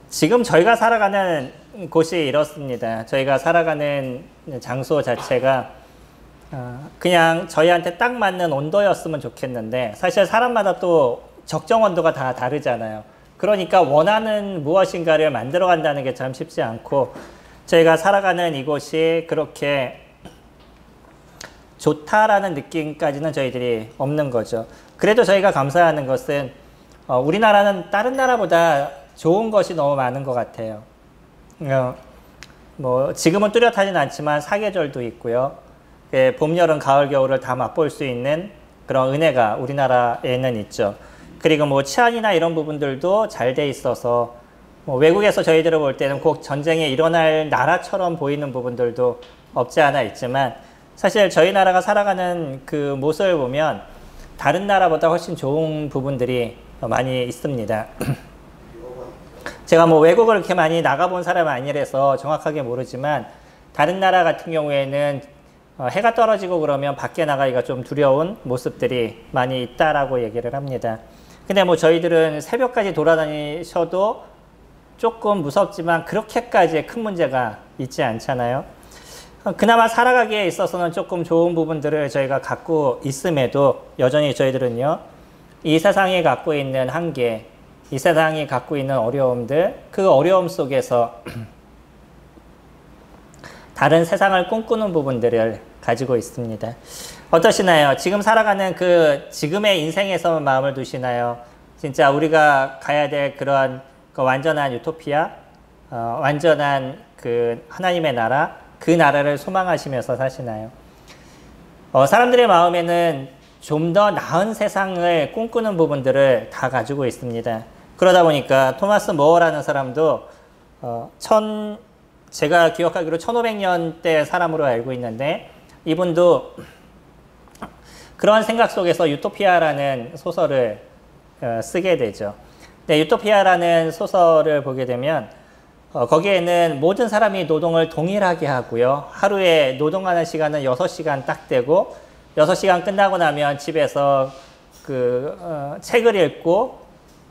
지금 저희가 살아가는 곳이 이렇습니다. 저희가 살아가는 장소 자체가 그냥 저희한테 딱 맞는 온도였으면 좋겠는데 사실 사람마다 또 적정 온도가 다 다르잖아요. 그러니까 원하는 무엇인가를 만들어 간다는 게 참 쉽지 않고 저희가 살아가는 이곳이 그렇게 좋다라는 느낌까지는 저희들이 없는 거죠. 그래도 저희가 감사하는 것은 우리나라는 다른 나라보다 좋은 것이 너무 많은 것 같아요. 뭐 지금은 뚜렷하진 않지만 사계절도 있고요. 봄, 여름, 가을, 겨울을 다 맛볼 수 있는 그런 은혜가 우리나라에는 있죠. 그리고 뭐 치안이나 이런 부분들도 잘 돼 있어서 뭐 외국에서 저희들을 볼 때는 꼭 전쟁이 일어날 나라처럼 보이는 부분들도 없지 않아 있지만 사실 저희 나라가 살아가는 그 모습을 보면 다른 나라보다 훨씬 좋은 부분들이 많이 있습니다. 제가 뭐 외국을 그렇게 많이 나가본 사람은 아니라서 정확하게 모르지만 다른 나라 같은 경우에는 해가 떨어지고 그러면 밖에 나가기가 좀 두려운 모습들이 많이 있다라고 얘기를 합니다. 근데 뭐 저희들은 새벽까지 돌아다니셔도 조금 무섭지만 그렇게까지 큰 문제가 있지 않잖아요. 그나마 살아가기에 있어서는 조금 좋은 부분들을 저희가 갖고 있음에도 여전히 저희들은요, 이 세상이 갖고 있는 한계, 이 세상이 갖고 있는 어려움들, 그 어려움 속에서 다른 세상을 꿈꾸는 부분들을 가지고 있습니다. 어떠시나요? 지금 살아가는 그 지금의 인생에서만 마음을 두시나요? 진짜 우리가 가야 될 그런 그 완전한 유토피아, 완전한 그 하나님의 나라, 그 나라를 소망하시면서 사시나요? 사람들의 마음에는 좀 더 나은 세상을 꿈꾸는 부분들을 다 가지고 있습니다. 그러다 보니까 토마스 모어라는 사람도 제가 기억하기로 1500년대 사람으로 알고 있는데 이분도 그런 생각 속에서 유토피아라는 소설을 쓰게 되죠. 네, 유토피아라는 소설을 보게 되면 거기에는 모든 사람이 노동을 동일하게 하고요. 하루에 노동하는 시간은 6시간 딱 되고 6시간 끝나고 나면 집에서 책을 읽고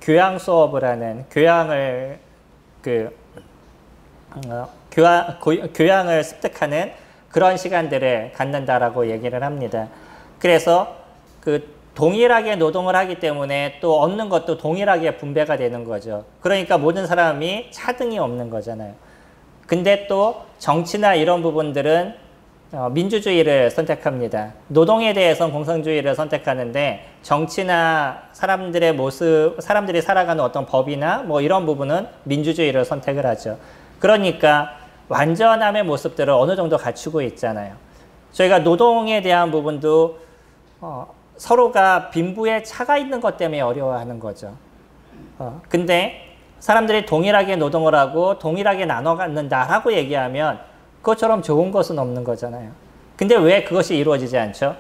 교양 수업을 하는 교양을 습득하는 그런 시간들을 갖는다라고 얘기를 합니다. 그래서 동일하게 노동을 하기 때문에 또 얻는 것도 동일하게 분배가 되는 거죠. 그러니까 모든 사람이 차등이 없는 거잖아요. 근데 또 정치나 이런 부분들은 민주주의를 선택합니다. 노동에 대해서는 공산주의를 선택하는데 정치나 사람들의 모습, 사람들이 살아가는 어떤 법이나 뭐 이런 부분은 민주주의를 선택을 하죠. 그러니까 완전함의 모습들을 어느 정도 갖추고 있잖아요. 저희가 노동에 대한 부분도 서로가 빈부에 차가 있는 것 때문에 어려워하는 거죠. 근데 사람들이 동일하게 노동을 하고 동일하게 나눠 갖는다라고 얘기하면 그것처럼 좋은 것은 없는 거잖아요. 근데 왜 그것이 이루어지지 않죠?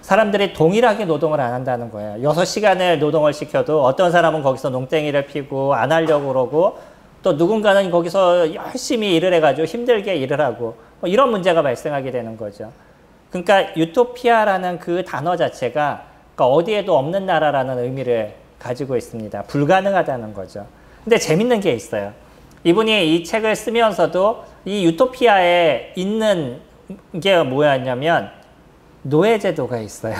사람들이 동일하게 노동을 안 한다는 거예요. 6시간을 노동을 시켜도 어떤 사람은 거기서 농땡이를 피고 안 하려고 그러고 또 누군가는 거기서 열심히 일을 해가지고 힘들게 일을 하고 뭐 이런 문제가 발생하게 되는 거죠. 그러니까 유토피아라는 그 단어 자체가 그러니까 어디에도 없는 나라라는 의미를 가지고 있습니다. 불가능하다는 거죠. 근데 재밌는 게 있어요. 이분이 이 책을 쓰면서도 이 유토피아에 있는 게 뭐였냐면 노예제도가 있어요.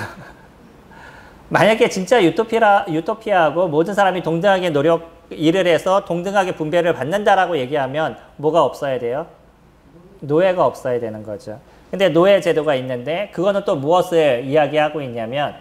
만약에 진짜 유토피아하고 모든 사람이 동등하게 일을 해서 동등하게 분배를 받는다라고 얘기하면 뭐가 없어야 돼요? 노예가 없어야 되는 거죠. 근데 노예제도가 있는데 그거는 또 무엇을 이야기하고 있냐면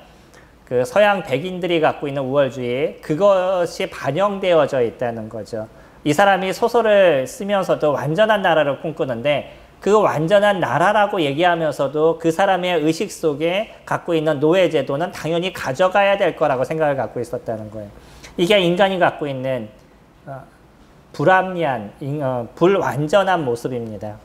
그 서양 백인들이 갖고 있는 우월주의, 그것이 반영되어져 있다는 거죠. 이 사람이 소설을 쓰면서도 완전한 나라를 꿈꾸는데 그 완전한 나라라고 얘기하면서도 그 사람의 의식 속에 갖고 있는 노예제도는 당연히 가져가야 될 거라고 생각을 갖고 있었다는 거예요. 이게 인간이 갖고 있는 불합리한, 불완전한 모습입니다.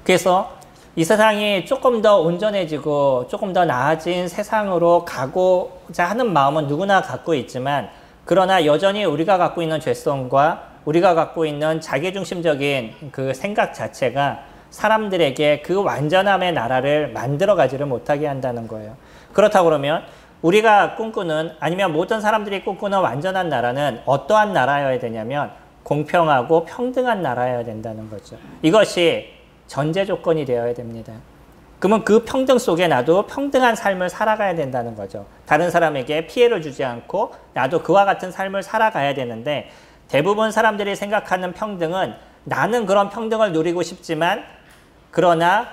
그래서 이 세상이 조금 더 온전해지고 조금 더 나아진 세상으로 가고자 하는 마음은 누구나 갖고 있지만 그러나 여전히 우리가 갖고 있는 죄성과 우리가 갖고 있는 자기중심적인 그 생각 자체가 사람들에게 그 완전함의 나라를 만들어 가지를 못하게 한다는 거예요. 그렇다고 그러면 우리가 꿈꾸는 아니면 모든 사람들이 꿈꾸는 완전한 나라는 어떠한 나라여야 되냐면 공평하고 평등한 나라여야 된다는 거죠. 이것이 전제 조건이 되어야 됩니다. 그러면 그 평등 속에 나도 평등한 삶을 살아가야 된다는 거죠. 다른 사람에게 피해를 주지 않고 나도 그와 같은 삶을 살아가야 되는데 대부분 사람들이 생각하는 평등은 나는 그런 평등을 누리고 싶지만 그러나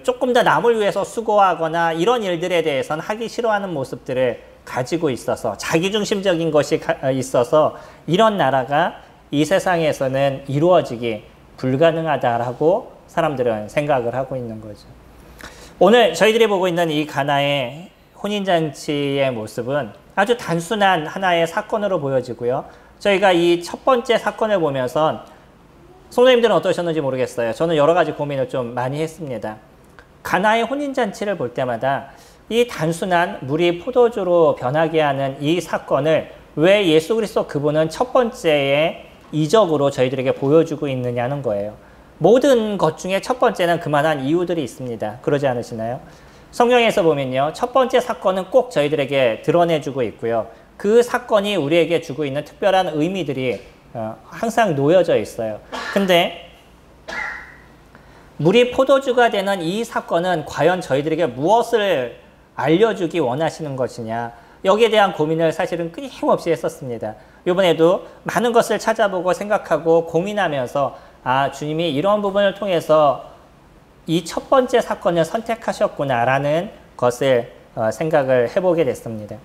조금 더 남을 위해서 수고하거나 이런 일들에 대해서는 하기 싫어하는 모습들을 가지고 있어서 자기중심적인 것이 있어서 이런 나라가 이 세상에서는 이루어지기 불가능하다라고 사람들은 생각을 하고 있는 거죠. 오늘 저희들이 보고 있는 이 가나의 혼인잔치의 모습은 아주 단순한 하나의 사건으로 보여지고요. 저희가 이 첫 번째 사건을 보면서 성도님들은 어떠셨는지 모르겠어요. 저는 여러 가지 고민을 좀 많이 했습니다. 가나의 혼인잔치를 볼 때마다 이 단순한 물이 포도주로 변하게 하는 이 사건을 왜 예수 그리스도 그분은 첫 번째의 이적으로 저희들에게 보여주고 있느냐는 거예요. 모든 것 중에 첫 번째는 그만한 이유들이 있습니다. 그러지 않으시나요? 성경에서 보면요. 첫 번째 사건은 꼭 저희들에게 드러내주고 있고요. 그 사건이 우리에게 주고 있는 특별한 의미들이 항상 놓여져 있어요. 근데 물이 포도주가 되는 이 사건은 과연 저희들에게 무엇을 알려주기 원하시는 것이냐, 여기에 대한 고민을 사실은 끊임없이 했었습니다. 이번에도 많은 것을 찾아보고 생각하고 고민하면서 주님이 이런 부분을 통해서 이 첫 번째 사건을 선택하셨구나라는 것을 생각을 해보게 됐습니다.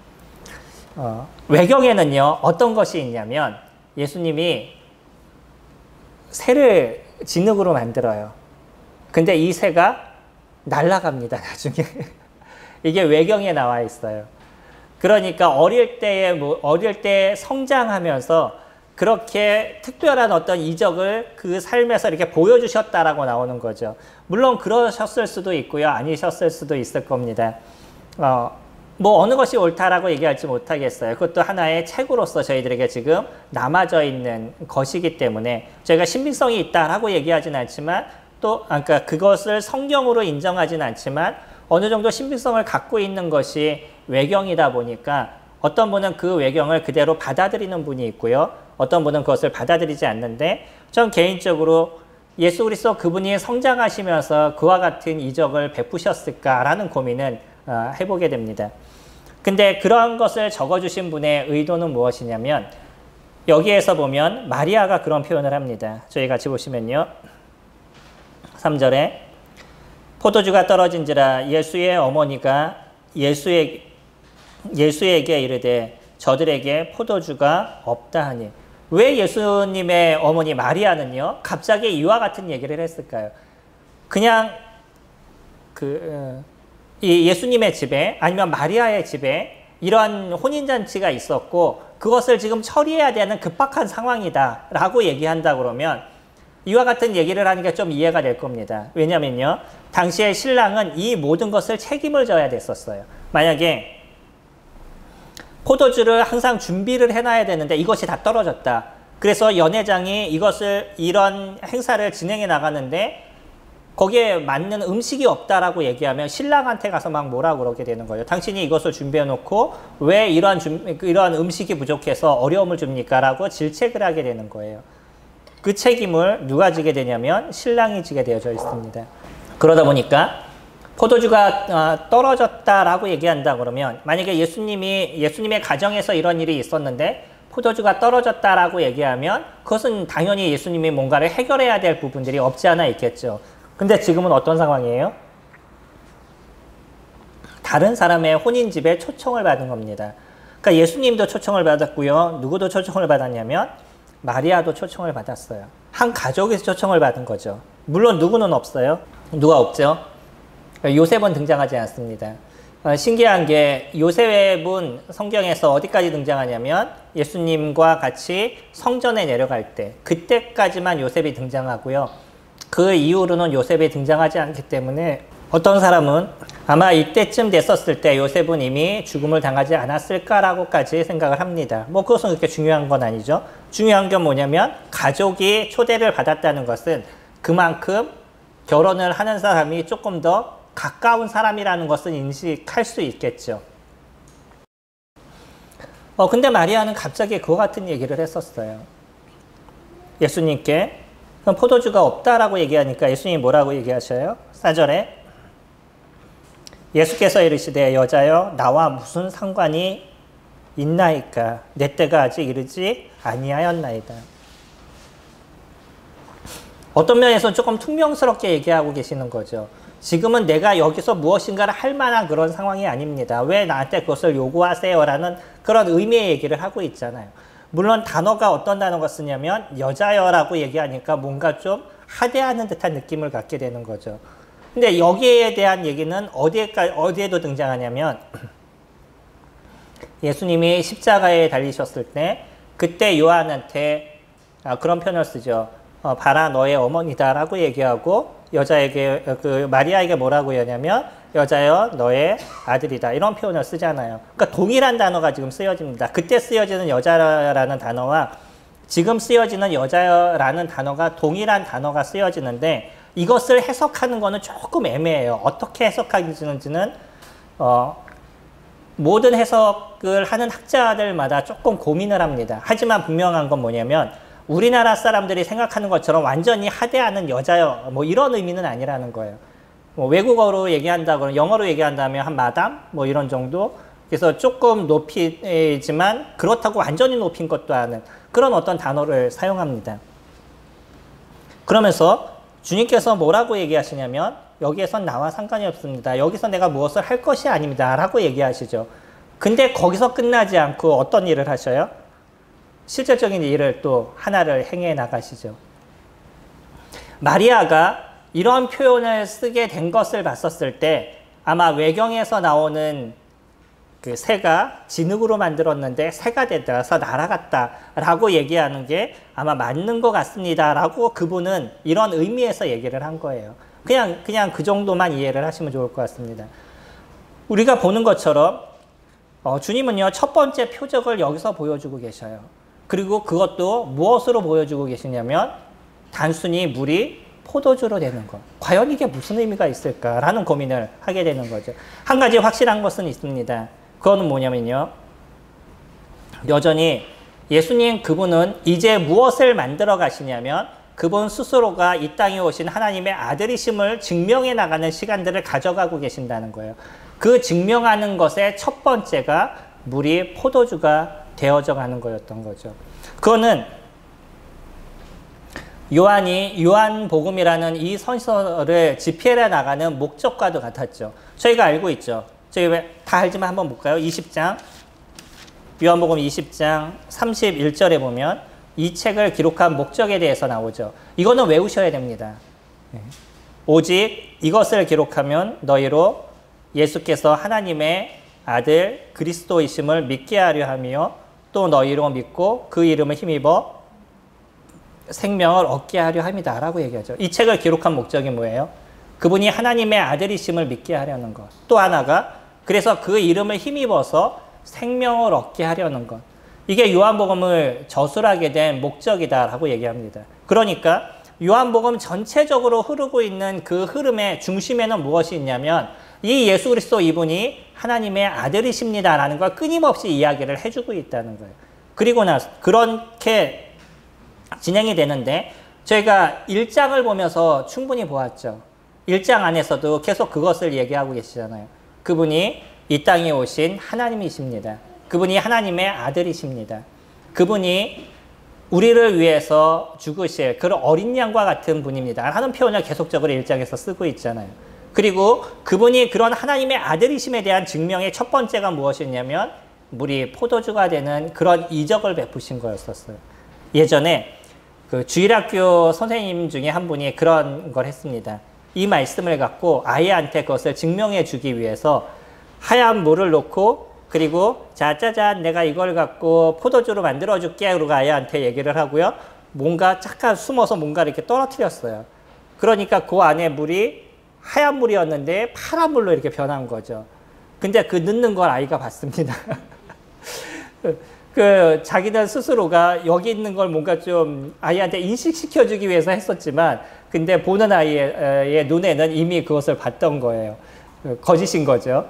외경에는요, 어떤 것이 있냐면 예수님이 새를 진흙으로 만들어요. 근데 이 새가 날아갑니다, 나중에. 이게 외경에 나와 있어요. 그러니까 어릴 때 성장하면서 그렇게 특별한 어떤 이적을 그 삶에서 이렇게 보여주셨다라고 나오는 거죠. 물론 그러셨을 수도 있고요. 아니셨을 수도 있을 겁니다. 어느 것이 옳다라고 얘기할지 못하겠어요. 그것도 하나의 책으로서 저희들에게 지금 남아져 있는 것이기 때문에 저희가 신빙성이 있다라고 얘기하진 않지만 그러니까 그것을 성경으로 인정하진 않지만 어느 정도 신빙성을 갖고 있는 것이 외경이다 보니까 어떤 분은 그 외경을 그대로 받아들이는 분이 있고요. 어떤 분은 그것을 받아들이지 않는데 전 개인적으로 예수 그리스도 그분이 성장하시면서 그와 같은 이적을 베푸셨을까라는 고민을 해보게 됩니다. 근데 그런 것을 적어주신 분의 의도는 무엇이냐면 여기에서 보면 마리아가 그런 표현을 합니다. 저희 같이 보시면요. 3절에 포도주가 떨어진지라 예수의 어머니가 예수에게 이르되 저들에게 포도주가 없다 하니. 왜 예수님의 어머니 마리아는요 갑자기 이와 같은 얘기를 했을까요? 그냥 이 예수님의 집에 아니면 마리아의 집에 이런 혼인잔치가 있었고 그것을 지금 처리해야 되는 급박한 상황이다 라고 얘기한다 그러면 이와 같은 얘기를 하는 게 좀 이해가 될 겁니다. 왜냐면요 당시에 신랑은 이 모든 것을 책임을 져야 됐었어요. 만약에 포도주를 항상 준비를 해놔야 되는데 이것이 다 떨어졌다. 그래서 연회장이 이런 행사를 진행해 나가는데 거기에 맞는 음식이 없다라고 얘기하면 신랑한테 가서 막 뭐라고 그러게 되는 거예요. 당신이 이것을 준비해 놓고 왜 이런 음식이 부족해서 어려움을 줍니까? 라고 질책을 하게 되는 거예요. 그 책임을 누가 지게 되냐면 신랑이 지게 되어져 있습니다. 그러다 보니까 포도주가 떨어졌다라고 얘기한다 그러면 만약에 예수님의 가정에서 이런 일이 있었는데 포도주가 떨어졌다라고 얘기하면 그것은 당연히 예수님이 뭔가를 해결해야 될 부분들이 없지 않아 있겠죠. 근데 지금은 어떤 상황이에요? 다른 사람의 혼인집에 초청을 받은 겁니다. 그러니까 예수님도 초청을 받았고요. 누구도 초청을 받았냐면 마리아도 초청을 받았어요. 한 가족에서 초청을 받은 거죠. 물론 누구는 없어요. 누가 없죠? 요셉은 등장하지 않습니다. 신기한 게 요셉은 성경에서 어디까지 등장하냐면 예수님과 같이 성전에 내려갈 때 그때까지만 요셉이 등장하고요. 그 이후로는 요셉이 등장하지 않기 때문에 어떤 사람은 아마 이때쯤 됐었을 때 요셉은 이미 죽음을 당하지 않았을까라고까지 생각을 합니다. 그것은 그렇게 중요한 건 아니죠. 중요한 건 뭐냐면 가족이 초대를 받았다는 것은 그만큼 결혼을 하는 사람이 조금 더 가까운 사람이라는 것은 인식할 수 있겠죠. 근데 마리아는 갑자기 그와 같은 얘기를 했었어요. 예수님께. 그럼 포도주가 없다라고 얘기하니까 예수님이 뭐라고 얘기하셔요? 4절에 예수께서 이르시되 여자여 나와 무슨 상관이 있나이까 내 때가 아직 이르지 아니하였나이다. 어떤 면에서 조금 퉁명스럽게 얘기하고 계시는 거죠. 지금은 내가 여기서 무엇인가를 할 만한 그런 상황이 아닙니다. 왜 나한테 그것을 요구하세요? 라는 그런 의미의 얘기를 하고 있잖아요. 물론 단어가 어떤 단어가 쓰냐면 여자여라고 얘기하니까 뭔가 좀 하대하는 듯한 느낌을 갖게 되는 거죠. 근데 여기에 대한 얘기는 어디에도 등장하냐면 예수님이 십자가에 달리셨을 때 그때 요한한테 그런 표현을 쓰죠. 봐라 너의 어머니다 라고 얘기하고 여자에게 마리아에게 뭐라고 하냐면 여자여 너의 아들이다 이런 표현을 쓰잖아요. 그러니까 동일한 단어가 지금 쓰여집니다. 그때 쓰여지는 여자라는 단어와 지금 쓰여지는 여자라는 단어가 동일한 단어가 쓰여지는데 이것을 해석하는 거는 조금 애매해요. 어떻게 해석하는지는 모든 해석을 하는 학자들마다 조금 고민을 합니다. 하지만 분명한 건 뭐냐면 우리나라 사람들이 생각하는 것처럼 완전히 하대하는 여자여 뭐 이런 의미는 아니라는 거예요. 뭐 외국어로 얘기한다거나 영어로 얘기한다면 한 마담 뭐 이런 정도. 그래서 조금 높이지만 그렇다고 완전히 높인 것도 아닌 그런 어떤 단어를 사용합니다. 그러면서 주님께서 뭐라고 얘기하시냐면 여기에선 나와 상관이 없습니다. 여기서 내가 무엇을 할 것이 아닙니다. 라고 얘기하시죠. 근데 거기서 끝나지 않고 어떤 일을 하셔요? 실질적인 일을 또 하나를 행해 나가시죠. 마리아가 이런 표현을 쓰게 된 것을 봤었을 때 아마 외경에서 나오는 그 새가 진흙으로 만들었는데 새가 되어서 날아갔다라고 얘기하는 게 아마 맞는 것 같습니다라고 그분은 이런 의미에서 얘기를 한 거예요. 그냥 그 정도만 이해를 하시면 좋을 것 같습니다. 우리가 보는 것처럼 주님은요 첫 번째 표적을 여기서 보여주고 계셔요. 그리고 그것도 무엇으로 보여주고 계시냐면 단순히 물이 포도주로 되는 것. 과연 이게 무슨 의미가 있을까라는 고민을 하게 되는 거죠. 한 가지 확실한 것은 있습니다. 그거는 뭐냐면요. 여전히 예수님 그분은 이제 무엇을 만들어 가시냐면 그분 스스로가 이 땅에 오신 하나님의 아들이심을 증명해 나가는 시간들을 가져가고 계신다는 거예요. 그 증명하는 것의 첫 번째가 물이 포도주가 되어져 가는 거였던 거죠. 그거는 요한복음이라는 이 선서를 집필해 나가는 목적과도 같았죠. 저희가 알고 있죠. 저희 왜 다 알지만 한번 볼까요? 20장, 요한복음 20장 31절에 보면 이 책을 기록한 목적에 대해서 나오죠. 이거는 외우셔야 됩니다. 오직 이것을 기록하면 너희로 예수께서 하나님의 아들 그리스도이심을 믿게 하려 하며 또 너희로 믿고 그 이름을 힘입어 생명을 얻게 하려 합니다. 라고 얘기하죠. 이 책을 기록한 목적이 뭐예요? 그분이 하나님의 아들이심을 믿게 하려는 것. 또 하나가 그래서 그 이름을 힘입어서 생명을 얻게 하려는 것. 이게 요한복음을 저술하게 된 목적이다라고 얘기합니다. 그러니까 요한복음 전체적으로 흐르고 있는 그 흐름의 중심에는 무엇이 있냐면 이 예수 그리스도 이분이 하나님의 아들이십니다라는 걸 끊임없이 이야기를 해주고 있다는 거예요. 그리고 나서 그렇게 진행이 되는데 저희가 1장을 보면서 충분히 보았죠. 1장 안에서도 계속 그것을 얘기하고 계시잖아요. 그분이 이 땅에 오신 하나님이십니다. 그분이 하나님의 아들이십니다. 그분이 우리를 위해서 죽으실 그런 어린 양과 같은 분입니다. 하는 표현을 계속적으로 1장에서 쓰고 있잖아요. 그리고 그분이 그런 하나님의 아들이심에 대한 증명의 첫 번째가 무엇이었냐면 물이 포도주가 되는 그런 이적을 베푸신 거였었어요. 예전에 그 주일학교 선생님 중에 한 분이 그런 걸 했습니다. 이 말씀을 갖고 아이한테 그것을 증명해 주기 위해서 하얀 물을 놓고 그리고 자 짜잔 내가 이걸 갖고 포도주로 만들어 줄게 그러고 아이한테 얘기를 하고요. 뭔가 잠깐 숨어서 뭔가 이렇게 떨어뜨렸어요. 그러니까 그 안에 물이 하얀 물이었는데 파란 물로 이렇게 변한 거죠. 근데 그 넣는 걸 아이가 봤습니다. 자기들 스스로가 여기 있는 걸 뭔가 좀 아이한테 인식시켜주기 위해서 했었지만 근데 보는 아이의 눈에는 이미 그것을 봤던 거예요. 거짓인 거죠.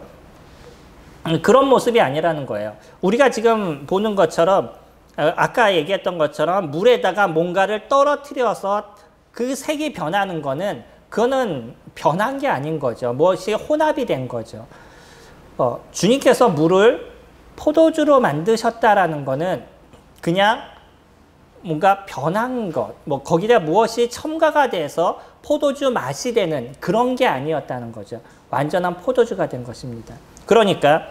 그런 모습이 아니라는 거예요. 우리가 지금 보는 것처럼 아까 얘기했던 것처럼 물에다가 뭔가를 떨어뜨려서 그 색이 변하는 거는 그거는 변한 게 아닌 거죠. 무엇이 혼합이 된 거죠. 주님께서 물을 포도주로 만드셨다라는 거는 그냥 뭔가 변한 것, 뭐 거기다 무엇이 첨가가 돼서 포도주 맛이 되는 그런 게 아니었다는 거죠. 완전한 포도주가 된 것입니다. 그러니까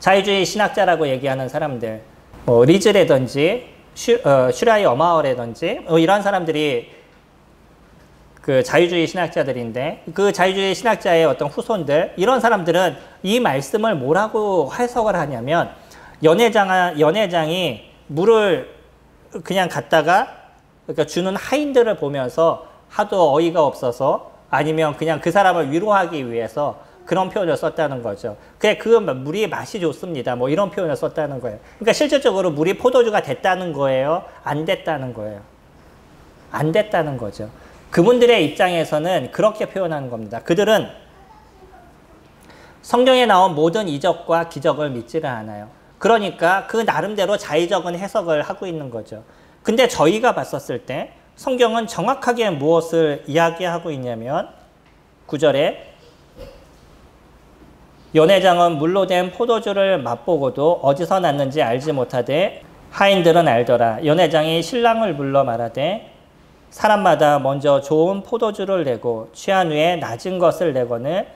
자유주의 신학자라고 얘기하는 사람들, 뭐 리즈라든지 슈라이 어마어라든지 이런 사람들이 그 자유주의 신학자들인데, 그 자유주의 신학자의 어떤 후손들, 이런 사람들은 이 말씀을 뭐라고 해석을 하냐면, 연회장이 물을 그냥 갖다가 그러니까 주는 하인들을 보면서 하도 어이가 없어서 아니면 그냥 그 사람을 위로하기 위해서 그런 표현을 썼다는 거죠. 그래, 그 물이 맛이 좋습니다. 뭐 이런 표현을 썼다는 거예요. 그러니까 실질적으로 물이 포도주가 됐다는 거예요? 안 됐다는 거예요? 안 됐다는 거죠. 그분들의 입장에서는 그렇게 표현하는 겁니다. 그들은 성경에 나온 모든 이적과 기적을 믿지를 않아요. 그러니까 그 나름대로 자의적인 해석을 하고 있는 거죠. 근데 저희가 봤었을 때 성경은 정확하게 무엇을 이야기하고 있냐면 9절에 연회장은 물로 된 포도주를 맛보고도 어디서 났는지 알지 못하되 하인들은 알더라. 연회장이 신랑을 불러 말하되 사람마다 먼저 좋은 포도주를 내고 취한 후에 낮은 것을 내거늘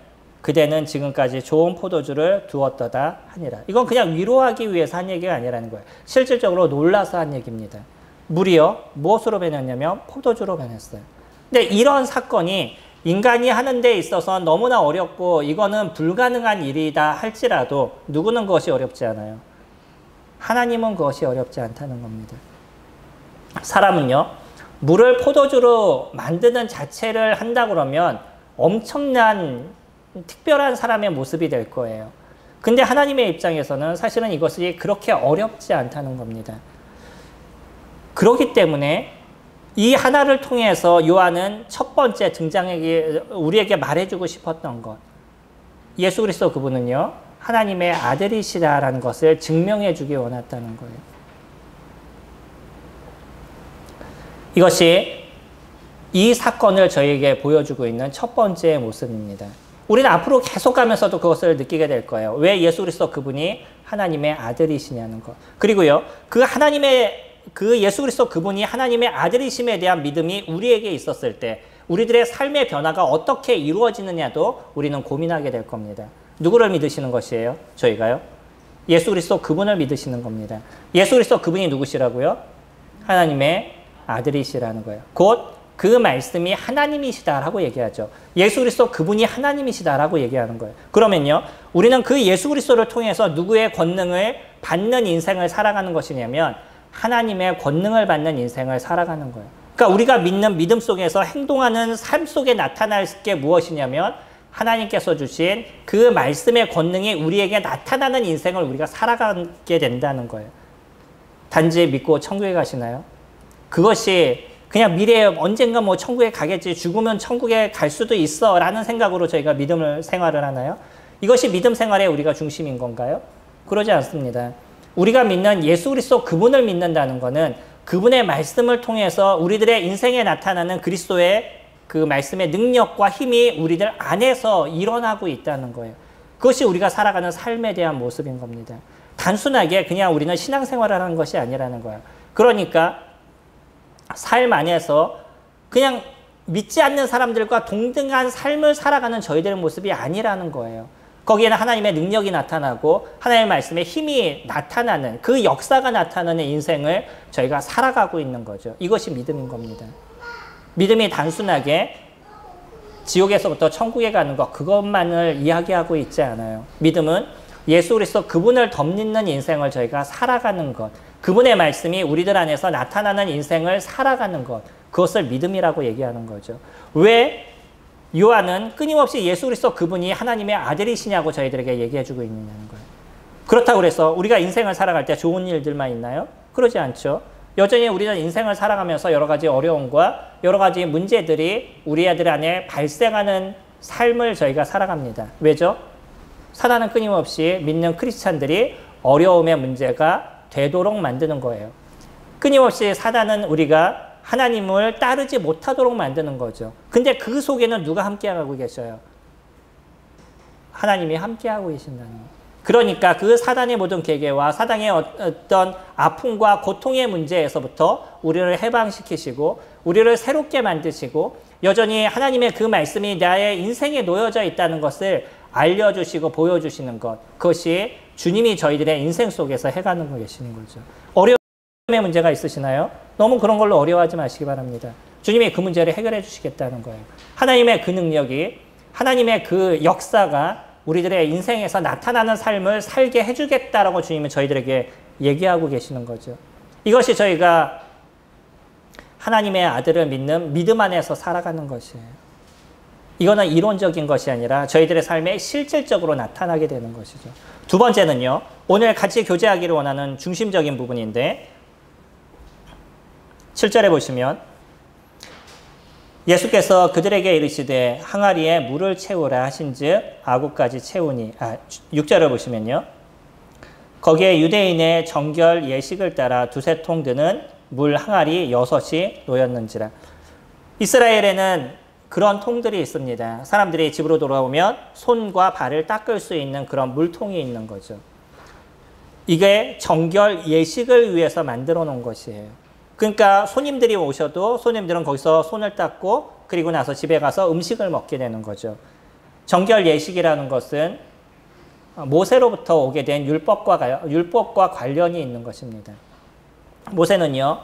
그대는 지금까지 좋은 포도주를 두었더다 하니라. 이건 그냥 위로하기 위해서 한 얘기가 아니라는 거예요. 실질적으로 놀라서 한 얘기입니다. 물이요, 무엇으로 변했냐면 포도주로 변했어요. 근데 이런 사건이 인간이 하는 데 있어서 너무나 어렵고 이거는 불가능한 일이다 할지라도 누구는 그것이 어렵지 않아요. 하나님은 그것이 어렵지 않다는 겁니다. 사람은요, 물을 포도주로 만드는 자체를 한다 그러면 엄청난 특별한 사람의 모습이 될 거예요. 근데 하나님의 입장에서는 사실은 이것이 그렇게 어렵지 않다는 겁니다. 그렇기 때문에 이 하나를 통해서 요한은 첫 번째 우리에게 말해주고 싶었던 것, 예수 그리스도 그분은요 하나님의 아들이시다라는 것을 증명해 주기 원했다는 거예요. 이것이 이 사건을 저희에게 보여주고 있는 첫 번째 모습입니다. 우리는 앞으로 계속 가면서도 그것을 느끼게 될 거예요. 왜 예수 그리스도 그분이 하나님의 아들이시냐는 것. 그리고요, 그 예수 그리스도 그분이 하나님의 아들이심에 대한 믿음이 우리에게 있었을 때 우리들의 삶의 변화가 어떻게 이루어지느냐도 우리는 고민하게 될 겁니다. 누구를 믿으시는 것이에요? 저희가요? 예수 그리스도 그분을 믿으시는 겁니다. 예수 그리스도 그분이 누구시라고요? 하나님의 아들이시라는 거예요. 곧 그 말씀이 하나님이시다라고 얘기하죠. 예수 그리스도 그분이 하나님이시다라고 얘기하는 거예요. 그러면요, 우리는 그 예수 그리스도를 통해서 누구의 권능을 받는 인생을 살아가는 것이냐면 하나님의 권능을 받는 인생을 살아가는 거예요. 그러니까 우리가 믿는 믿음 속에서 행동하는 삶 속에 나타날 게 무엇이냐면 하나님께서 주신 그 말씀의 권능이 우리에게 나타나는 인생을 우리가 살아가게 된다는 거예요. 단지 믿고 천국에 가시나요? 그것이 그냥 미래에 언젠가 뭐 천국에 가겠지, 죽으면 천국에 갈 수도 있어 라는 생각으로 저희가 믿음을 생활을 하나요? 이것이 믿음 생활의 우리가 중심인 건가요? 그러지 않습니다. 우리가 믿는 예수 그리스도 그분을 믿는다는 것은 그분의 말씀을 통해서 우리들의 인생에 나타나는 그리스도의 그 말씀의 능력과 힘이 우리들 안에서 일어나고 있다는 거예요. 그것이 우리가 살아가는 삶에 대한 모습인 겁니다. 단순하게 그냥 우리는 신앙생활을 하는 것이 아니라는 거예요. 그러니까 삶 안에서 그냥 믿지 않는 사람들과 동등한 삶을 살아가는 저희들의 모습이 아니라는 거예요. 거기에는 하나님의 능력이 나타나고 하나님의 말씀의 힘이 나타나는 그 역사가 나타나는 인생을 저희가 살아가고 있는 거죠. 이것이 믿음인 겁니다. 믿음이 단순하게 지옥에서부터 천국에 가는 것, 그것만을 이야기하고 있지 않아요. 믿음은 예수 그리스도 그분을 덧입는 인생을 저희가 살아가는 것, 그분의 말씀이 우리들 안에서 나타나는 인생을 살아가는 것, 그것을 믿음이라고 얘기하는 거죠. 왜 요한은 끊임없이 예수 그리스도 그분이 하나님의 아들이시냐고 저희들에게 얘기해주고 있느냐는 거예요. 그렇다고 해서 우리가 인생을 살아갈 때 좋은 일들만 있나요? 그러지 않죠. 여전히 우리는 인생을 살아가면서 여러 가지 어려움과 여러 가지 문제들이 우리 아들 안에 발생하는 삶을 저희가 살아갑니다. 왜죠? 사단은 끊임없이 믿는 크리스찬들이 어려움의 문제가 되도록 만드는 거예요. 끊임없이 사단은 우리가 하나님을 따르지 못하도록 만드는 거죠. 근데 그 속에는 누가 함께하고 계셔요? 하나님이 함께하고 계신다는 거예요. 그러니까 그 사단의 모든 계계와 사단의 어떤 아픔과 고통의 문제에서부터 우리를 해방시키시고 우리를 새롭게 만드시고 여전히 하나님의 그 말씀이 나의 인생에 놓여져 있다는 것을 알려주시고 보여주시는 것, 그것이 주님이 저희들의 인생 속에서 해가는 계시는 거죠. 어려움의 문제가 있으시나요? 너무 그런 걸로 어려워하지 마시기 바랍니다. 주님이 그 문제를 해결해 주시겠다는 거예요. 하나님의 그 능력이, 하나님의 그 역사가 우리들의 인생에서 나타나는 삶을 살게 해주겠다라고 주님은 저희들에게 얘기하고 계시는 거죠. 이것이 저희가 하나님의 아들을 믿는 믿음 안에서 살아가는 것이에요. 이거는 이론적인 것이 아니라 저희들의 삶에 실질적으로 나타나게 되는 것이죠. 두 번째는요, 오늘 같이 교제하기를 원하는 중심적인 부분인데 7절에 보시면 예수께서 그들에게 이르시되 항아리에 물을 채우라 하신즉 아구까지 채우니 6절을 보시면요. 거기에 유대인의 정결 예식을 따라 두세 통 드는 물 항아리 6이 놓였는지라. 이스라엘에는 그런 통들이 있습니다. 사람들이 집으로 돌아오면 손과 발을 닦을 수 있는 그런 물통이 있는 거죠. 이게 정결 예식을 위해서 만들어 놓은 것이에요. 그러니까 손님들이 오셔도 손님들은 거기서 손을 닦고 그리고 나서 집에 가서 음식을 먹게 되는 거죠. 정결 예식이라는 것은 모세로부터 오게 된 율법과 관련이 있는 것입니다. 모세는요,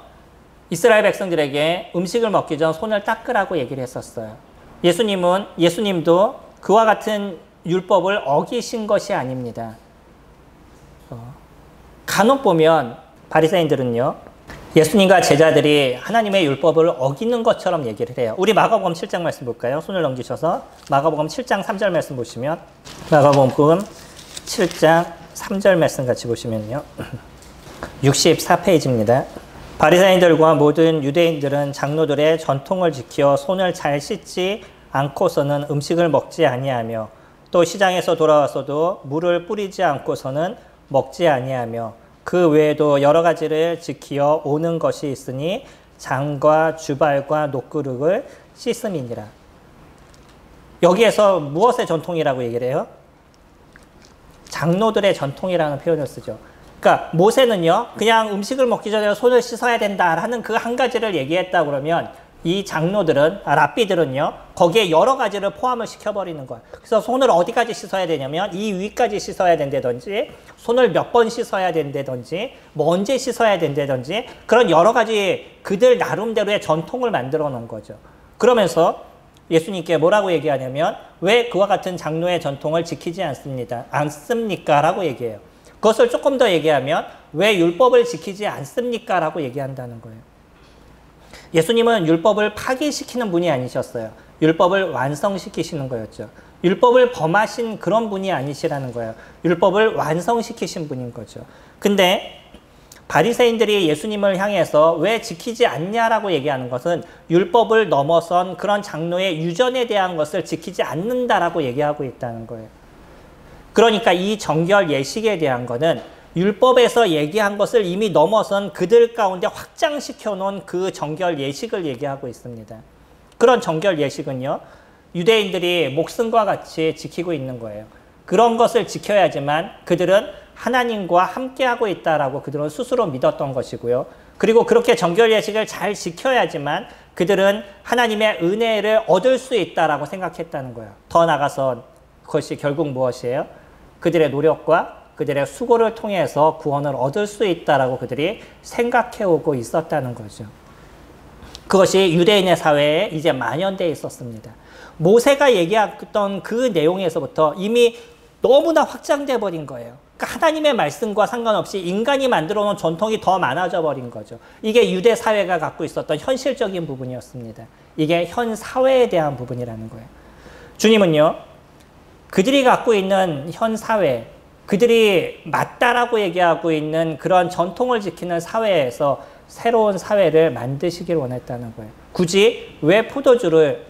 이스라엘 백성들에게 음식을 먹기 전 손을 닦으라고 얘기를 했었어요. 예수님도 그와 같은 율법을 어기신 것이 아닙니다. 간혹 보면 바리새인들은요, 예수님과 제자들이 하나님의 율법을 어기는 것처럼 얘기를 해요. 우리 마가복음 7장 말씀 볼까요? 손을 넘기셔서 마가복음 7장 3절 말씀 보시면, 마가복음 7장 3절 말씀 같이 보시면요. 64페이지입니다. 바리새인들과 모든 유대인들은 장로들의 전통을 지켜 손을 잘 씻지 않고서는 음식을 먹지 아니하며 또 시장에서 돌아와서도 물을 뿌리지 않고서는 먹지 아니하며 그 외에도 여러 가지를 지키어 오는 것이 있으니 장과 주발과 녹그릇을 씻음이니라. 여기에서 무엇의 전통이라고 얘기를 해요? 장로들의 전통이라는 표현을 쓰죠. 그러니까 모세는요, 그냥 음식을 먹기 전에 손을 씻어야 된다라는 그 한 가지를 얘기했다 그러면 이 장로들은, 랍비들은요, 거기에 여러 가지를 포함을 시켜버리는 거예요. 그래서 손을 어디까지 씻어야 되냐면 이 위까지 씻어야 된다든지, 손을 몇 번 씻어야 된다든지, 뭐 언제 씻어야 된다든지, 그런 여러 가지 그들 나름대로의 전통을 만들어 놓은 거죠. 그러면서 예수님께 뭐라고 얘기하냐면 왜 그와 같은 장로의 전통을 지키지 않습니까? 라고 얘기해요. 그것을 조금 더 얘기하면 왜 율법을 지키지 않습니까? 라고 얘기한다는 거예요. 예수님은 율법을 파기시키는 분이 아니셨어요. 율법을 완성시키시는 거였죠. 율법을 범하신 그런 분이 아니시라는 거예요. 율법을 완성시키신 분인 거죠. 근데 바리새인들이 예수님을 향해서 왜 지키지 않냐라고 얘기하는 것은 율법을 넘어선 그런 장로의 유전에 대한 것을 지키지 않는다라고 얘기하고 있다는 거예요. 그러니까 이 정결 예식에 대한 거는 율법에서 얘기한 것을 이미 넘어선 그들 가운데 확장시켜 놓은 그 정결 예식을 얘기하고 있습니다. 그런 정결 예식은요, 유대인들이 목숨과 같이 지키고 있는 거예요. 그런 것을 지켜야지만 그들은 하나님과 함께하고 있다라고 그들은 스스로 믿었던 것이고요. 그리고 그렇게 정결 예식을 잘 지켜야지만 그들은 하나님의 은혜를 얻을 수 있다라고 생각했다는 거예요. 더 나아가서 그것이 결국 무엇이에요? 그들의 노력과 그들의 수고를 통해서 구원을 얻을 수 있다라고 그들이 생각해오고 있었다는 거죠. 그것이 유대인의 사회에 이제 만연되어 있었습니다. 모세가 얘기했던 그 내용에서부터 이미 너무나 확장돼 버린 거예요. 그러니까 하나님의 말씀과 상관없이 인간이 만들어 놓은 전통이 더 많아져 버린 거죠. 이게 유대 사회가 갖고 있었던 현실적인 부분이었습니다. 이게 현 사회에 대한 부분이라는 거예요. 주님은요, 그들이 갖고 있는 현 사회, 그들이 맞다라고 얘기하고 있는 그런 전통을 지키는 사회에서 새로운 사회를 만드시길 원했다는 거예요. 굳이 왜 포도주를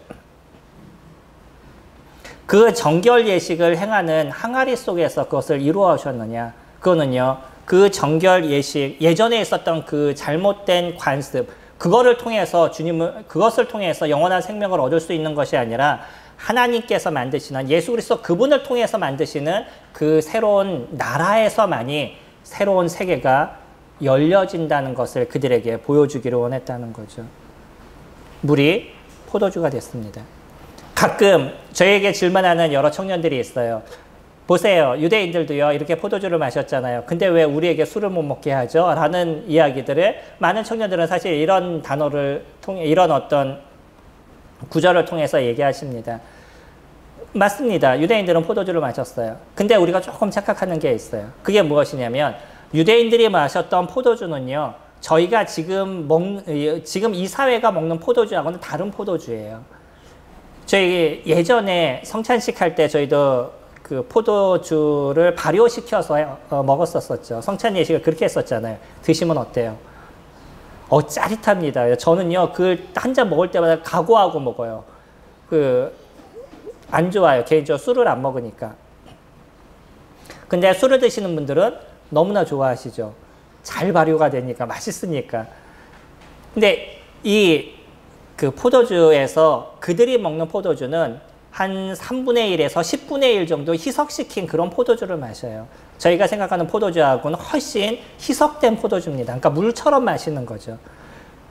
그 정결 예식을 행하는 항아리 속에서 그것을 이루어 오셨느냐? 그거는요, 그 정결 예식, 예전에 있었던 그 잘못된 관습, 그것을 통해서 영원한 생명을 얻을 수 있는 것이 아니라 하나님께서 만드시는 예수 그리스도 그분을 통해서 만드시는 그 새로운 나라에서만이 새로운 세계가 열려진다는 것을 그들에게 보여주기를 원했다는 거죠. 물이 포도주가 됐습니다. 가끔 저에게 질문하는 여러 청년들이 있어요. 보세요. 유대인들도요, 이렇게 포도주를 마셨잖아요. 근데 왜 우리에게 술을 못 먹게 하죠? 라는 이야기들을 많은 청년들은 사실 이런 단어를 통해, 이런 어떤 구절을 통해서 얘기하십니다. 맞습니다. 유대인들은 포도주를 마셨어요. 근데 우리가 조금 착각하는 게 있어요. 그게 무엇이냐면, 유대인들이 마셨던 포도주는요, 저희가 지금 이 사회가 먹는 포도주하고는 다른 포도주예요. 저희 예전에 성찬식 할 때 저희도 그 포도주를 발효시켜서 먹었었죠. 성찬 예식을 그렇게 했었잖아요. 드시면 어때요? 짜릿합니다. 저는요, 그 한 잔 먹을 때마다 각오하고 먹어요. 안 좋아요. 개인적으로 술을 안 먹으니까. 근데 술을 드시는 분들은 너무나 좋아하시죠. 잘 발효가 되니까, 맛있으니까. 근데 그 포도주에서 그들이 먹는 포도주는 한 3분의 1에서 10분의 1 정도 희석시킨 그런 포도주를 마셔요. 저희가 생각하는 포도주하고는 훨씬 희석된 포도주입니다. 그러니까 물처럼 마시는 거죠.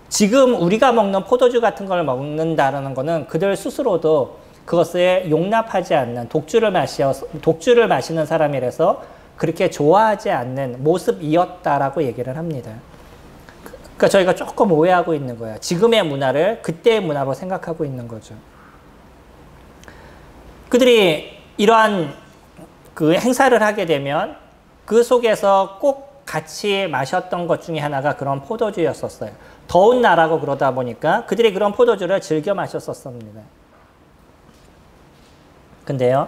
지금 우리가 먹는 포도주 같은 걸 먹는다는 거는 그들 스스로도 그것을 용납하지 않는 독주를 마시는 사람이라서 그렇게 좋아하지 않는 모습이었다라고 얘기를 합니다. 그러니까 저희가 조금 오해하고 있는 거예요. 지금의 문화를 그때의 문화로 생각하고 있는 거죠. 그들이 이러한 그 행사를 하게 되면 그 속에서 꼭 같이 마셨던 것 중에 하나가 그런 포도주였었어요. 더운 나라고 그러다 보니까 그들이 그런 포도주를 즐겨 마셨었습니다. 근데요,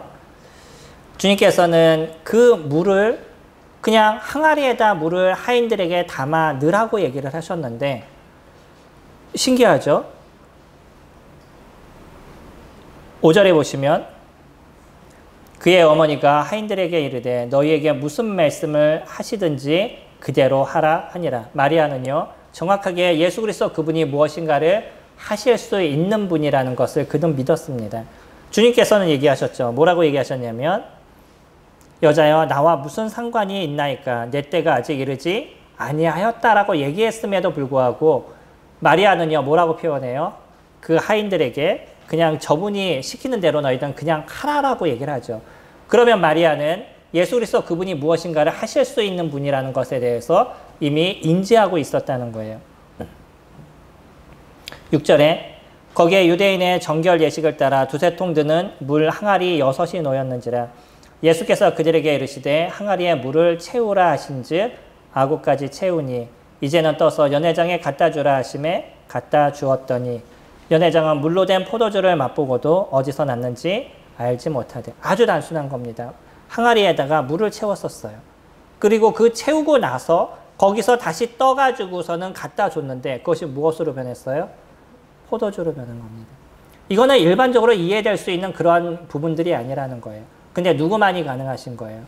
주님께서는 그 물을 그냥 항아리에다 물을 하인들에게 담아 넣으라고 얘기를 하셨는데, 신기하죠? 5절에 보시면 그의 어머니가 하인들에게 이르되 너희에게 무슨 말씀을 하시든지 그대로 하라 하니라. 마리아는요, 정확하게 예수 그리스도 그분이 무엇인가를 하실 수 있는 분이라는 것을 그는 믿었습니다. 주님께서는 얘기하셨죠. 뭐라고 얘기하셨냐면, 여자여 나와 무슨 상관이 있나이까? 내 때가 아직 이르지 아니하였다라고 얘기했음에도 불구하고 마리아는요, 뭐라고 표현해요? 그 하인들에게 그냥 저분이 시키는 대로 너희들은 그냥 하라라고 얘기를 하죠. 그러면 마리아는 예수 그리스도 그분이 무엇인가를 하실 수 있는 분이라는 것에 대해서 이미 인지하고 있었다는 거예요. 6절에 거기에 유대인의 정결 예식을 따라 두세 통 드는 물 항아리 6이 놓였는지라. 예수께서 그들에게 이르시되 항아리에 물을 채우라 하신즉 아구까지 채우니 이제는 떠서 연회장에 갖다 주라 하심에 갖다 주었더니 연회장은 물로 된 포도주를 맛보고도 어디서 났는지 알지 못하되. 아주 단순한 겁니다. 항아리에다가 물을 채웠었어요. 그리고 그 채우고 나서 거기서 다시 떠가지고서는 갖다 줬는데 그것이 무엇으로 변했어요? 포도주로 변한 겁니다. 이거는 일반적으로 이해될 수 있는 그러한 부분들이 아니라는 거예요. 근데 누구만이 가능하신 거예요?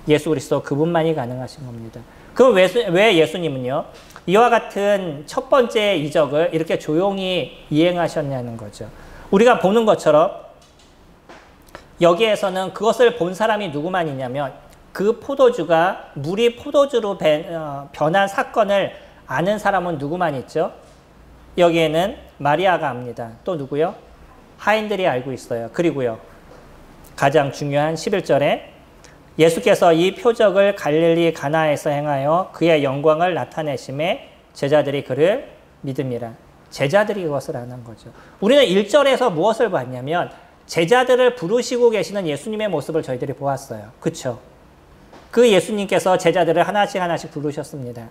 예수 그리스도 그분만이 가능하신 겁니다. 그럼 왜 예수님은요, 이와 같은 첫 번째 이적을 이렇게 조용히 이행하셨냐는 거죠. 우리가 보는 것처럼 여기에서는 그것을 본 사람이 누구만 있냐면 그 포도주가 물이 포도주로 변한 사건을 아는 사람은 누구만 있죠? 여기에는 마리아가 압니다. 또 누구요? 하인들이 알고 있어요. 그리고요, 가장 중요한 11절에 예수께서 이 표적을 갈릴리 가나에서 행하여 그의 영광을 나타내심에 제자들이 그를 믿음이라. 제자들이 그것을 안 한 거죠. 우리는 1절에서 무엇을 봤냐면 제자들을 부르시고 계시는 예수님의 모습을 저희들이 보았어요. 그렇죠? 그 예수님께서 제자들을 하나씩 하나씩 부르셨습니다.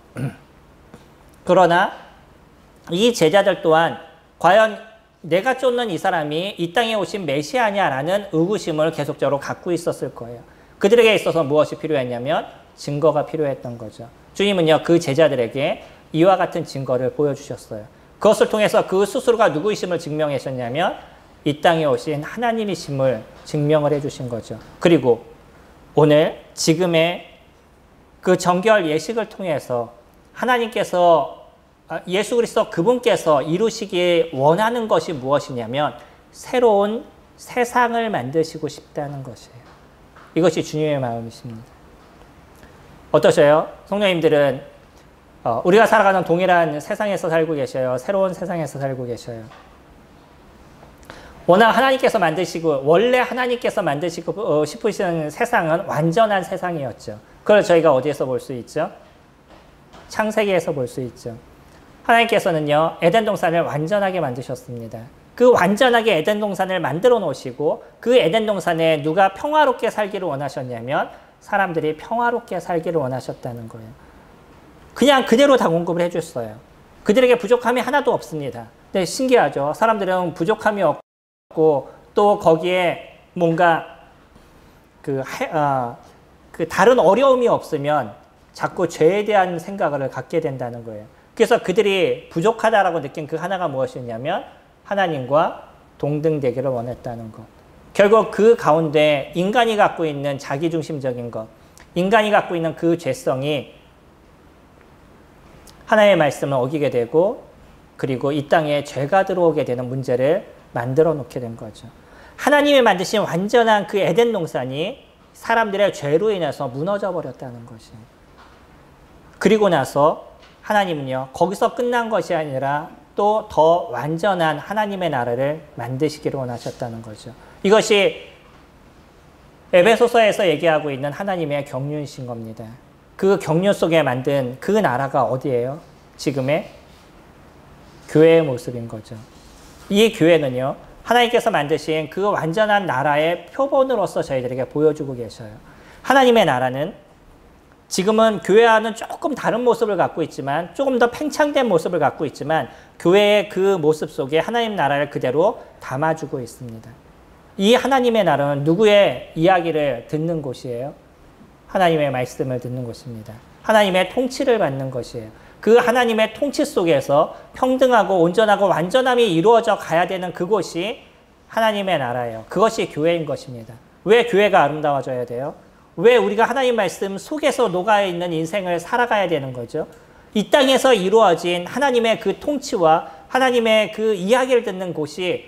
그러나 이 제자들 또한 과연 내가 쫓는 이 사람이 이 땅에 오신 메시아냐라는 의구심을 계속적으로 갖고 있었을 거예요. 그들에게 있어서 무엇이 필요했냐면 증거가 필요했던 거죠. 주님은요, 그 제자들에게 이와 같은 증거를 보여주셨어요. 그것을 통해서 그 스스로가 누구이심을 증명하셨냐면 이 땅에 오신 하나님이심을 증명을 해주신 거죠. 그리고 오늘 지금의 그 정결 예식을 통해서 하나님께서 예수 그리스도 그분께서 이루시기 원하는 것이 무엇이냐면 새로운 세상을 만드시고 싶다는 것이에요. 이것이 주님의 마음이십니다. 어떠세요? 성도님들은 우리가 살아가는 동일한 세상에서 살고 계셔요? 새로운 세상에서 살고 계셔요? 워낙 하나님께서 만드시고 원래 하나님께서 만드시고 싶으시는 세상은 완전한 세상이었죠. 그걸 저희가 어디에서 볼 수 있죠? 창세기에서 볼 수 있죠. 하나님께서는요, 에덴 동산을 완전하게 만드셨습니다. 그 완전하게 에덴 동산을 만들어 놓으시고 그 에덴 동산에 누가 평화롭게 살기를 원하셨냐면 사람들이 평화롭게 살기를 원하셨다는 거예요. 그냥 그대로 다 공급을 해줬어요. 그들에게 부족함이 하나도 없습니다. 근데 신기하죠. 사람들은 부족함이 없고 또 거기에 뭔가 그 다른 어려움이 없으면 자꾸 죄에 대한 생각을 갖게 된다는 거예요. 그래서 그들이 부족하다라고 느낀 그 하나가 무엇이었냐면 하나님과 동등되기를 원했다는 것. 결국 그 가운데 인간이 갖고 있는 자기중심적인 것, 인간이 갖고 있는 그 죄성이 하나님의 말씀을 어기게 되고 그리고 이 땅에 죄가 들어오게 되는 문제를 만들어 놓게 된 거죠. 하나님이 만드신 완전한 그 에덴 동산이 사람들의 죄로 인해서 무너져 버렸다는 것이에요. 그리고 나서 하나님은요, 거기서 끝난 것이 아니라 또 더 완전한 하나님의 나라를 만드시기를 원하셨다는 거죠. 이것이 에베소서에서 얘기하고 있는 하나님의 경륜이신 겁니다. 그 경륜 속에 만든 그 나라가 어디예요? 지금의 교회의 모습인 거죠. 이 교회는요, 하나님께서 만드신 그 완전한 나라의 표본으로서 저희들에게 보여주고 계셔요. 하나님의 나라는 지금은 교회와는 조금 다른 모습을 갖고 있지만 조금 더 팽창된 모습을 갖고 있지만 교회의 그 모습 속에 하나님 나라를 그대로 담아주고 있습니다. 이 하나님의 나라는 누구의 이야기를 듣는 곳이에요? 하나님의 말씀을 듣는 곳입니다. 하나님의 통치를 받는 것이에요. 그 하나님의 통치 속에서 평등하고 온전하고 완전함이 이루어져 가야 되는 그곳이 하나님의 나라예요. 그것이 교회인 것입니다. 왜 교회가 아름다워져야 돼요? 왜 우리가 하나님 말씀 속에서 녹아있는 인생을 살아가야 되는 거죠? 이 땅에서 이루어진 하나님의 그 통치와 하나님의 그 이야기를 듣는 곳이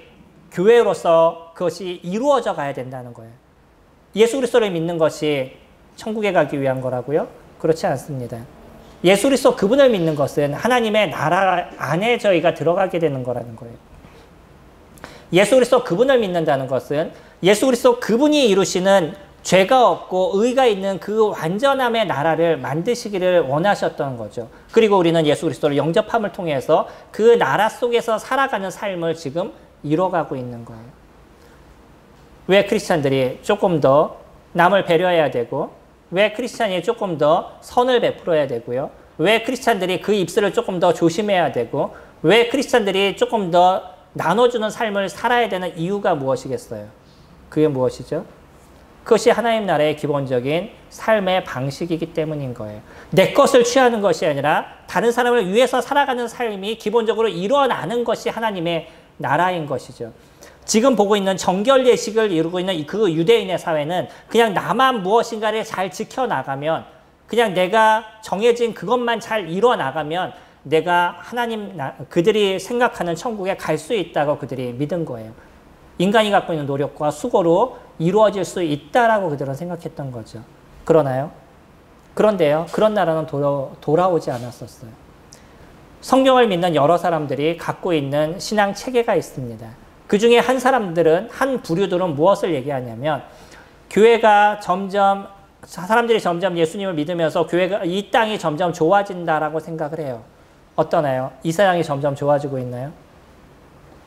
교회로서 그것이 이루어져 가야 된다는 거예요. 예수 그리스도를 믿는 것이 천국에 가기 위한 거라고요? 그렇지 않습니다. 예수 그리스도 그분을 믿는 것은 하나님의 나라 안에 저희가 들어가게 되는 거라는 거예요. 예수 그리스도 그분을 믿는다는 것은 예수 그리스도 그분이 이루시는 죄가 없고 의가 있는 그 완전함의 나라를 만드시기를 원하셨던 거죠. 그리고 우리는 예수 그리스도를 영접함을 통해서 그 나라 속에서 살아가는 삶을 지금 이뤄가고 있는 거예요. 왜 크리스찬들이 조금 더 남을 배려해야 되고 왜 크리스찬이 조금 더 선을 베풀어야 되고요. 왜 크리스찬들이 그 입술을 조금 더 조심해야 되고 왜 크리스찬들이 조금 더 나눠주는 삶을 살아야 되는 이유가 무엇이겠어요? 그게 무엇이죠? 그것이 하나님 나라의 기본적인 삶의 방식이기 때문인 거예요. 내 것을 취하는 것이 아니라 다른 사람을 위해서 살아가는 삶이 기본적으로 일어나는 것이 하나님의 나라인 것이죠. 지금 보고 있는 정결 예식을 이루고 있는 그 유대인의 사회는 그냥 나만 무엇인가를 잘 지켜나가면 그냥 내가 정해진 그것만 잘 이뤄나가면 내가 그들이 생각하는 천국에 갈 수 있다고 그들이 믿은 거예요. 인간이 갖고 있는 노력과 수고로 이루어질 수 있다라고 그들은 생각했던 거죠. 그러나요? 그런데요, 그런 나라는 돌아오지 않았었어요. 성경을 믿는 여러 사람들이 갖고 있는 신앙 체계가 있습니다. 그 중에 한 부류들은 무엇을 얘기하냐면 사람들이 점점 예수님을 믿으면서 이 땅이 점점 좋아진다라고 생각을 해요. 어떠나요? 이 세상이 점점 좋아지고 있나요?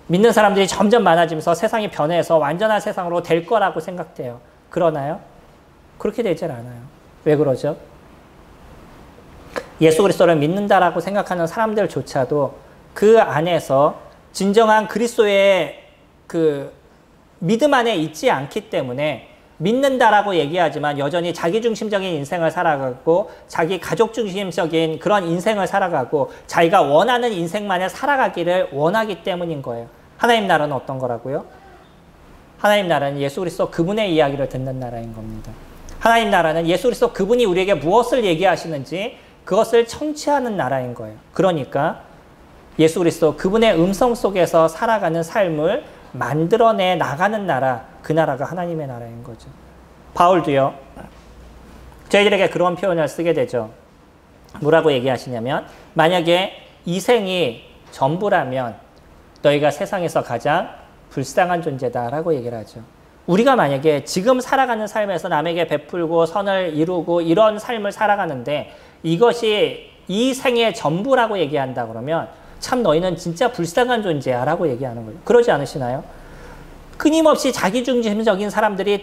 믿는 사람들이 점점 많아지면서 세상이 변해서 완전한 세상으로 될 거라고 생각돼요. 그러나요? 그렇게 되질 않아요. 왜 그러죠? 예수 그리스도를 믿는다라고 생각하는 사람들조차도 그 안에서 진정한 그리스도의 그 믿음 안에 있지 않기 때문에 믿는다라고 얘기하지만 여전히 자기중심적인 인생을 살아가고 자기 가족중심적인 그런 인생을 살아가고 자기가 원하는 인생만을 살아가기를 원하기 때문인 거예요. 하나님 나라는 어떤 거라고요? 하나님 나라는 예수 그리스도 그분의 이야기를 듣는 나라인 겁니다. 하나님 나라는 예수 그리스도 그분이 우리에게 무엇을 얘기하시는지 그것을 청취하는 나라인 거예요. 그러니까 예수 그리스도 그분의 음성 속에서 살아가는 삶을 만들어내 나가는 나라, 그 나라가 하나님의 나라인 거죠. 바울도요, 저희들에게 그런 표현을 쓰게 되죠. 뭐라고 얘기하시냐면, 만약에 이 생이 전부라면 너희가 세상에서 가장 불쌍한 존재다라고 얘기를 하죠. 우리가 만약에 지금 살아가는 삶에서 남에게 베풀고 선을 이루고 이런 삶을 살아가는데 이것이 이 생의 전부라고 얘기한다 그러면 참 너희는 진짜 불쌍한 존재야 라고 얘기하는 거예요. 그러지 않으시나요? 끊임없이 자기중심적인 사람들이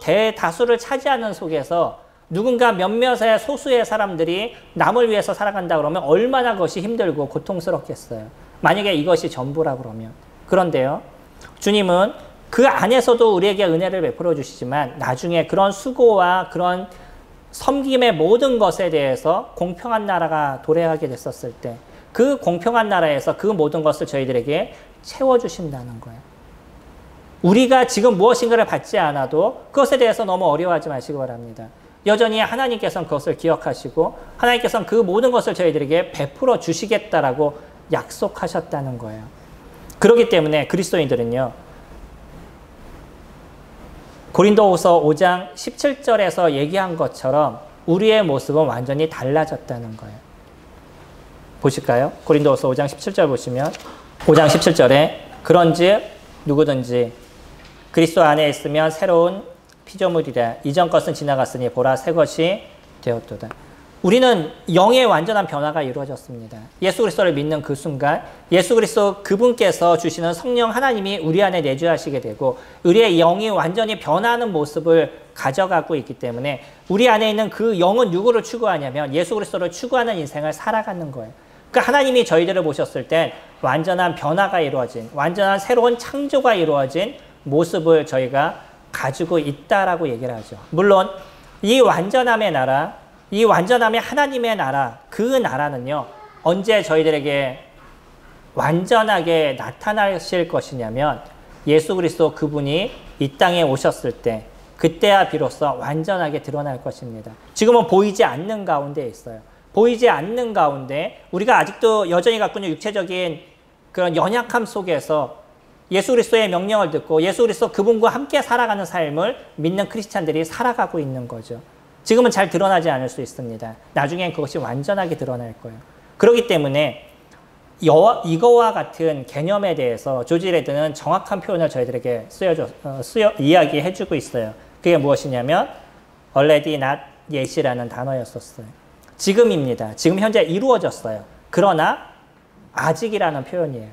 대다수를 차지하는 속에서 누군가 몇몇의 소수의 사람들이 남을 위해서 살아간다 그러면 얼마나 그것이 힘들고 고통스럽겠어요. 만약에 이것이 전부라 그러면. 그런데요, 주님은 그 안에서도 우리에게 은혜를 베풀어 주시지만 나중에 그런 수고와 그런 섬김의 모든 것에 대해서 공평한 나라가 도래하게 됐었을 때 그 공평한 나라에서 그 모든 것을 저희들에게 채워주신다는 거예요. 우리가 지금 무엇인가를 받지 않아도 그것에 대해서 너무 어려워하지 마시기 바랍니다. 여전히 하나님께서는 그것을 기억하시고 하나님께서는 그 모든 것을 저희들에게 베풀어 주시겠다라고 약속하셨다는 거예요. 그렇기 때문에 그리스도인들은요, 고린도후서 5장 17절에서 얘기한 것처럼 우리의 모습은 완전히 달라졌다는 거예요. 보실까요? 고린도후서 5장 17절 보시면 5장 17절에 그런즉 누구든지 그리스도 안에 있으면 새로운 피조물이라 이전 것은 지나갔으니 보라 새 것이 되었도다. 우리는 영의 완전한 변화가 이루어졌습니다. 예수 그리스도를 믿는 그 순간 예수 그리스도 그분께서 주시는 성령 하나님이 우리 안에 내주하시게 되고 우리의 영이 완전히 변하는 모습을 가져가고 있기 때문에 우리 안에 있는 그 영은 누구를 추구하냐면 예수 그리스도를 추구하는 인생을 살아가는 거예요. 그러니까 하나님이 저희들을 보셨을 때 완전한 변화가 이루어진, 완전한 새로운 창조가 이루어진 모습을 저희가 가지고 있다라고 얘기를 하죠. 물론 이 완전함의 나라, 이 완전함의 하나님의 나라, 그 나라는요, 언제 저희들에게 완전하게 나타나실 것이냐면 예수 그리스도 그분이 이 땅에 오셨을 때 그때야 비로소 완전하게 드러날 것입니다. 지금은 보이지 않는 가운데 있어요. 보이지 않는 가운데 우리가 아직도 여전히 갖고 있는 육체적인 그런 연약함 속에서 예수 그리스도의 명령을 듣고 예수 그리스도 그분과 함께 살아가는 삶을 믿는 크리스찬들이 살아가고 있는 거죠. 지금은 잘 드러나지 않을 수 있습니다. 나중엔 그것이 완전하게 드러날 거예요. 그렇기 때문에 이거와 같은 개념에 대해서 조지 레드는 정확한 표현을 저희들에게 이야기해주고 있어요. 그게 무엇이냐면 already not yet이라는 단어였었어요. 지금입니다. 지금 현재 이루어졌어요. 그러나 아직이라는 표현이에요.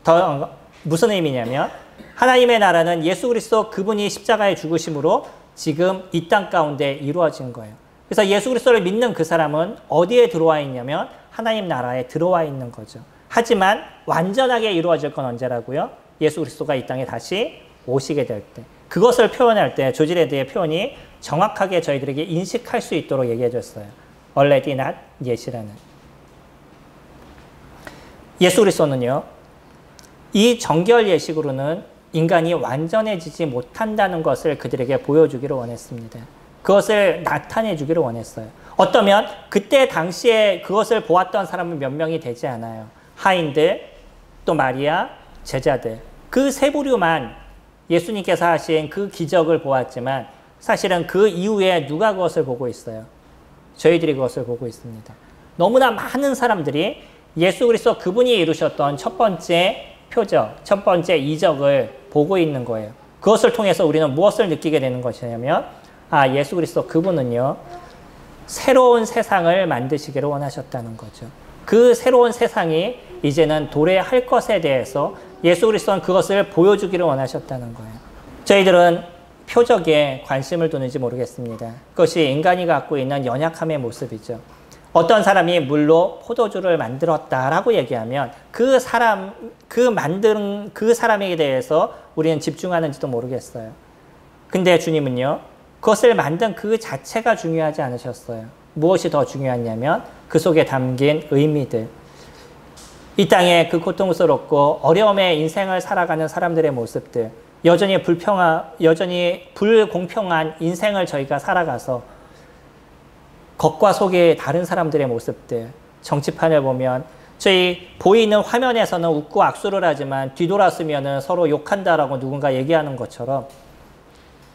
더 무슨 의미냐면 하나님의 나라는 예수 그리스도 그분이 십자가에 죽으심으로 지금 이 땅 가운데 이루어진 거예요. 그래서 예수 그리스도를 믿는 그 사람은 어디에 들어와 있냐면 하나님 나라에 들어와 있는 거죠. 하지만 완전하게 이루어질 건 언제라고요? 예수 그리스도가 이 땅에 다시 오시게 될 때. 그것을 표현할 때 조지 레드의 표현이 정확하게 저희들에게 인식할 수 있도록 얘기해 줬어요. already not yet이라는. 예수 그리스도는요, 이 정결 예식으로는 인간이 완전해지지 못한다는 것을 그들에게 보여주기를 원했습니다. 그것을 나타내 주기를 원했어요. 어떠면 그때 당시에 그것을 보았던 사람은 몇 명이 되지 않아요. 하인들, 또 마리아, 제자들. 그 세 부류만 예수님께서 하신 그 기적을 보았지만 사실은 그 이후에 누가 그것을 보고 있어요? 저희들이 그것을 보고 있습니다. 너무나 많은 사람들이 예수 그리스도 그분이 이루셨던 첫 번째 표적, 첫 번째 이적을 보고 있는 거예요. 그것을 통해서 우리는 무엇을 느끼게 되는 것이냐면 예수 그리스도 그분은요, 새로운 세상을 만드시기를 원하셨다는 거죠. 그 새로운 세상이 이제는 도래할 것에 대해서 예수 그리스도는 그것을 보여주기를 원하셨다는 거예요. 저희들은 표적에 관심을 두는지 모르겠습니다. 그것이 인간이 갖고 있는 연약함의 모습이죠. 어떤 사람이 물로 포도주를 만들었다라고 얘기하면 그 만든 그 사람에게 대해서 우리는 집중하는지도 모르겠어요. 근데 주님은요, 그것을 만든 그 자체가 중요하지 않으셨어요. 무엇이 더 중요하냐면 그 속에 담긴 의미들. 이 땅에 그 고통스럽고 어려움의 인생을 살아가는 사람들의 모습들. 여전히 불공평한 인생을 저희가 살아가서 겉과 속의 다른 사람들의 모습들, 정치판을 보면 저희 보이는 화면에서는 웃고 악수를 하지만 뒤돌았으면 서로 욕한다라고 누군가 얘기하는 것처럼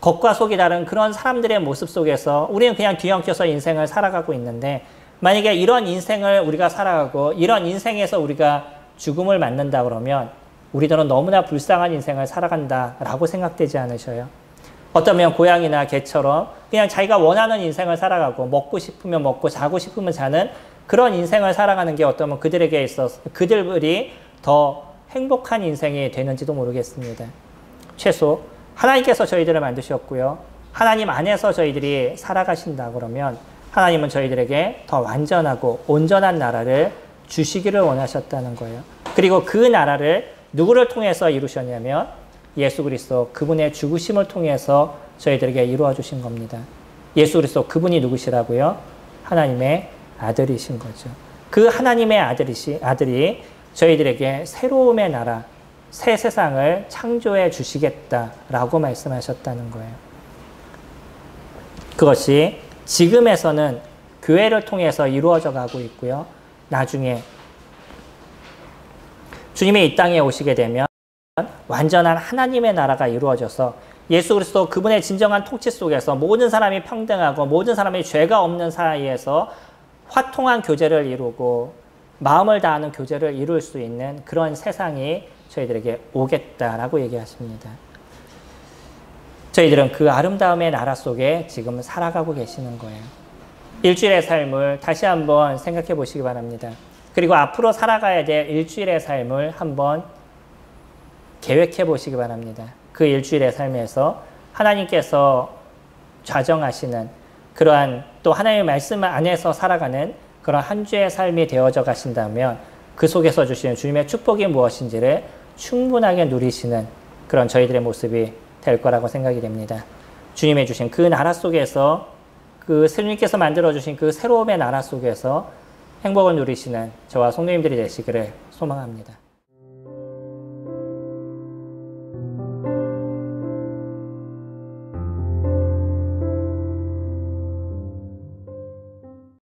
겉과 속이 다른 그런 사람들의 모습 속에서 우리는 그냥 뒤엉켜서 인생을 살아가고 있는데, 만약에 이런 인생을 우리가 살아가고 이런 인생에서 우리가 죽음을 맞는다 그러면 우리들은 너무나 불쌍한 인생을 살아간다라고 생각되지 않으셔요? 어쩌면 고양이나 개처럼 그냥 자기가 원하는 인생을 살아가고 먹고 싶으면 먹고 자고 싶으면 자는 그런 인생을 살아가는 게 어쩌면 그들에게 있어서 그들이 더 행복한 인생이 되는지도 모르겠습니다. 최소 하나님께서 저희들을 만드셨고요. 하나님 안에서 저희들이 살아가신다 그러면 하나님은 저희들에게 더 완전하고 온전한 나라를 주시기를 원하셨다는 거예요. 그리고 그 나라를 누구를 통해서 이루셨냐면 예수 그리스도 그분의 죽으심을 통해서 저희들에게 이루어 주신 겁니다. 예수 그리스도 그분이 누구시라고요? 하나님의 아들이신 거죠. 그 하나님의 아들이 저희들에게 새로움의 나라, 새 세상을 창조해 주시겠다라고 말씀하셨다는 거예요. 그것이 지금에서는 교회를 통해서 이루어져 가고 있고요. 나중에 주님이 이 땅에 오시게 되면 완전한 하나님의 나라가 이루어져서 예수 그리스도 그분의 진정한 통치 속에서 모든 사람이 평등하고 모든 사람이 죄가 없는 사이에서 화통한 교제를 이루고 마음을 다하는 교제를 이룰 수 있는 그런 세상이 저희들에게 오겠다라고 얘기하십니다. 저희들은 그 아름다움의 나라 속에 지금 살아가고 계시는 거예요. 일주일의 삶을 다시 한번 생각해 보시기 바랍니다. 그리고 앞으로 살아가야 될 일주일의 삶을 한번 계획해 보시기 바랍니다. 그 일주일의 삶에서 하나님께서 좌정하시는 그러한 또 하나님의 말씀 안에서 살아가는 그런 한 주의 삶이 되어져 가신다면 그 속에서 주시는 주님의 축복이 무엇인지를 충분하게 누리시는 그런 저희들의 모습이 될 거라고 생각이 됩니다. 주님의 주신 그 나라 속에서 그 주님께서 만들어주신 그 새로움의 나라 속에서 행복을 누리시는 저와 성도님들이 되시기를 소망합니다.